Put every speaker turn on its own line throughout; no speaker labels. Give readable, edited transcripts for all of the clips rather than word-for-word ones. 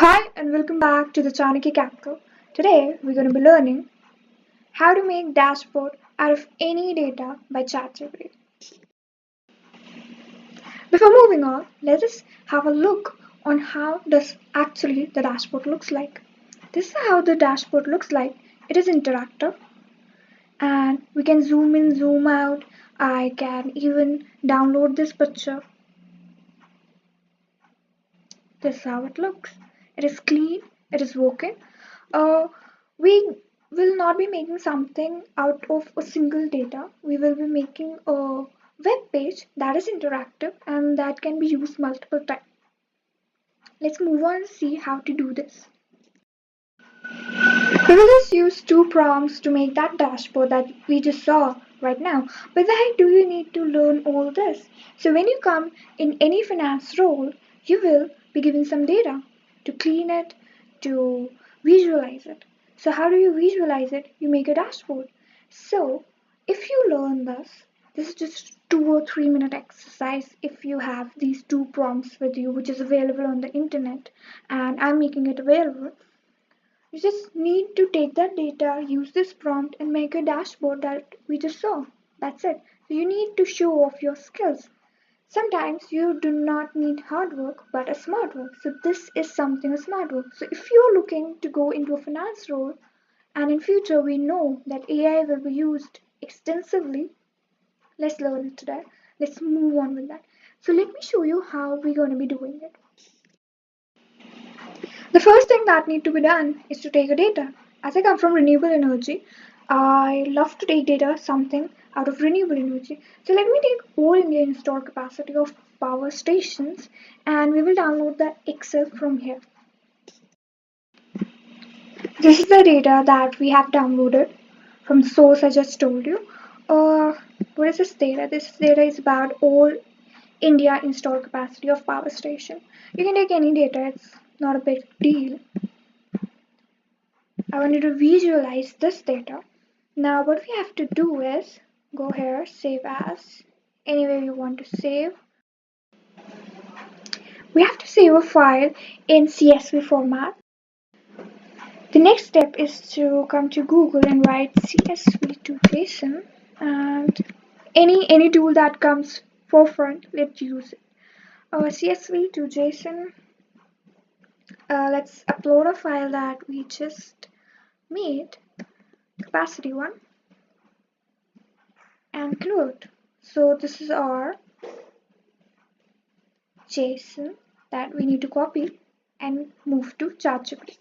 Hi and welcome back to the Chanakya Capital. Today we're going to be learning how to make dashboard out of any data by Chatgpt. Before moving on, let us have a look on how does actually the dashboard looks like. This is how the dashboard looks like. It is interactive and we can zoom in, zoom out. I can even download this picture. This is how it looks. It is clean, it is working. We will not be making something out of a single data. We will be making a web page that is interactive and that can be used multiple times. Let's move on and see how to do this. We will just use two prompts to make that dashboard that we just saw right now. But why do you need to learn all this? So when you come in any finance role, you will be given some data to clean it, to visualize it. So how do you visualize it? You make a dashboard. So if you learn this is just 2 or 3 minute exercise if you have these two prompts with you, which is available on the internet, and I'm making it available. You just need to take that data, use this prompt, and make a dashboard that we just saw. That's it. So you need to show off your skills. Sometimes you do not need hard work, but a smart work. So this is something a smart work. So if you're looking to go into a finance role, and in future we know that AI will be used extensively, let's learn it today. Let's move on with that. So let me show you how we're going to be doing it. The first thing that need to be done is to take a data. As I come from renewable energy, I love to take data something out of renewable energy. So let me take all India installed capacity of power stations and we will download the Excel from here. This is the data that we have downloaded from the source I just told you. What is this data? This data is about all India installed capacity of power station. You can take any data, it's not a big deal. I want you to visualize this data. Now what we have to do is go here, save as, anywhere you want to save. We have to save a file in CSV format. The next step is to come to Google and write CSV to JSON, and any tool that comes forefront, let's use it. CSV to JSON. Let's upload a file that we just made, capacity one, and close. So this is our JSON that we need to copy and move to Chatgpt.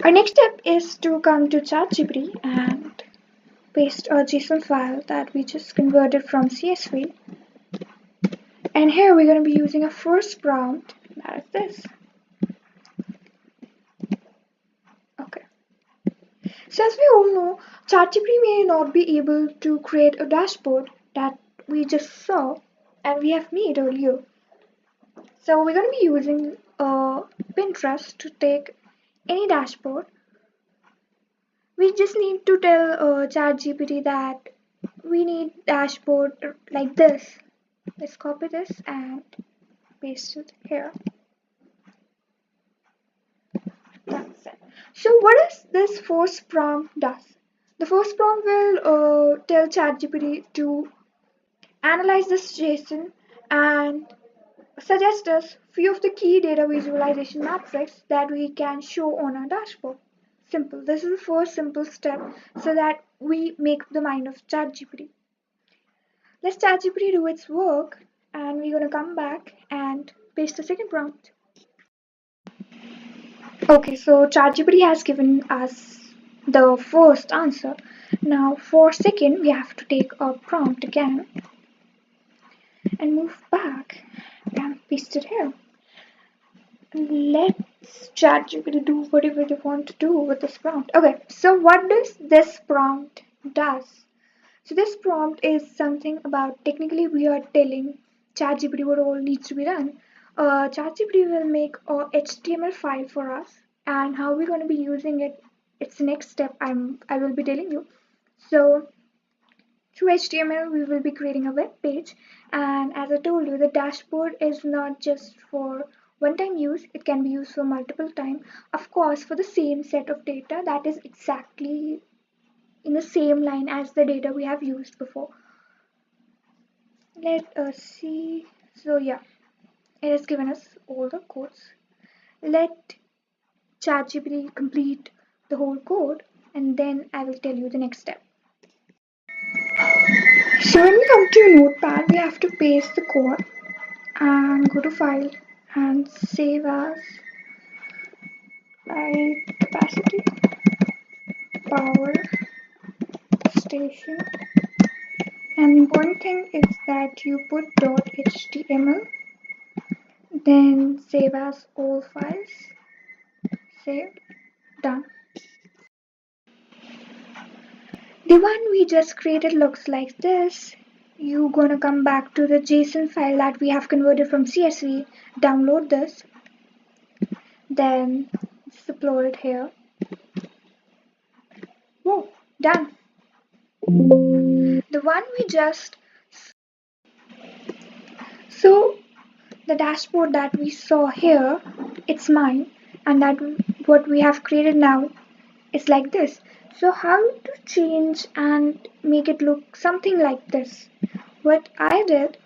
Our next step is to come to Chatgpt and paste a JSON file that we just converted from CSV. And here we're going to be using a first prompt, that is this. Okay. So as we all know, Chatgpt may not be able to create a dashboard that we just saw and we have made earlier. So we're going to be using Pinterest to take any dashboard. We just need to tell Chatgpt that we need dashboard like this. Let's copy this and paste it here. That's it. So what is this first prompt does? The first prompt will tell Chatgpt to analyze this JSON and suggest us few of the key data visualization metrics that we can show on our dashboard. Simple. This is the first simple step so that we make the mind of Chatgpt. Let's Chatgpt do its work and we're going to come back and paste the second prompt. Okay, so ChatGPT has given us the first answer. Now for second, we have to take a prompt again and move back and paste it here. Let's ChatGPT do whatever they want to do with this prompt. Okay, so what does this prompt does? So this prompt is something about technically we are telling ChatGPT what all needs to be done. ChatGPT will make a HTML file for us, and how we're going to be using it, it's the next step I will be telling you. So through HTML we will be creating a web page, and as I told you, the dashboard is not just for one-time use, it can be used for multiple time. Of course, for the same set of data that is exactly in the same line as the data we have used before. Let us see. So yeah, it has given us all the codes. Let ChatGPT complete the whole code, and then I will tell you the next step. So when we come to Notepad, we have to paste the code and go to File and save as by capacity power station. And the important thing is that you put .html, then save as all files, saved, done. The one we just created looks like this. You're gonna come back to the JSON file that we have converted from CSV, download this, then just upload it here. Whoa, done. The one we just so the dashboard that we saw here, it's mine, and that what we have created now is like this. So how to change and make it look something like this? What I did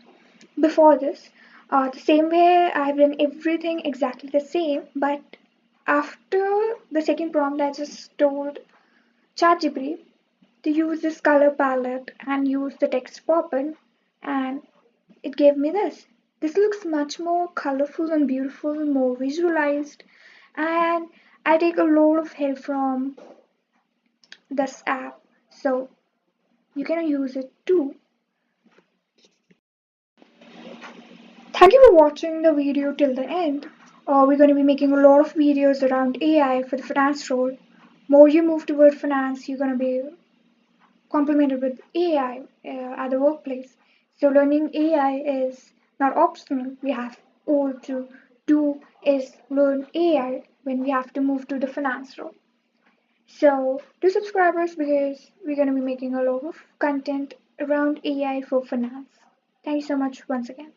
before this, the same way I've done everything exactly the same, but after the second prompt I just told ChatGPT to use this color palette and use the text pop-in, and it gave me this. This looks much more colorful and beautiful, more visualized, and I take a lot of help from this app, so you can use it too. Thank you for watching the video till the end. We're going to be making a lot of videos around AI for the finance role. More you move toward finance, you're going to be complemented with AI at the workplace. So learning AI is not optional. We have all to do is learn AI when we have to move to the finance role. So do subscribe us because we're going to be making a lot of content around AI for finance. Thank you so much once again.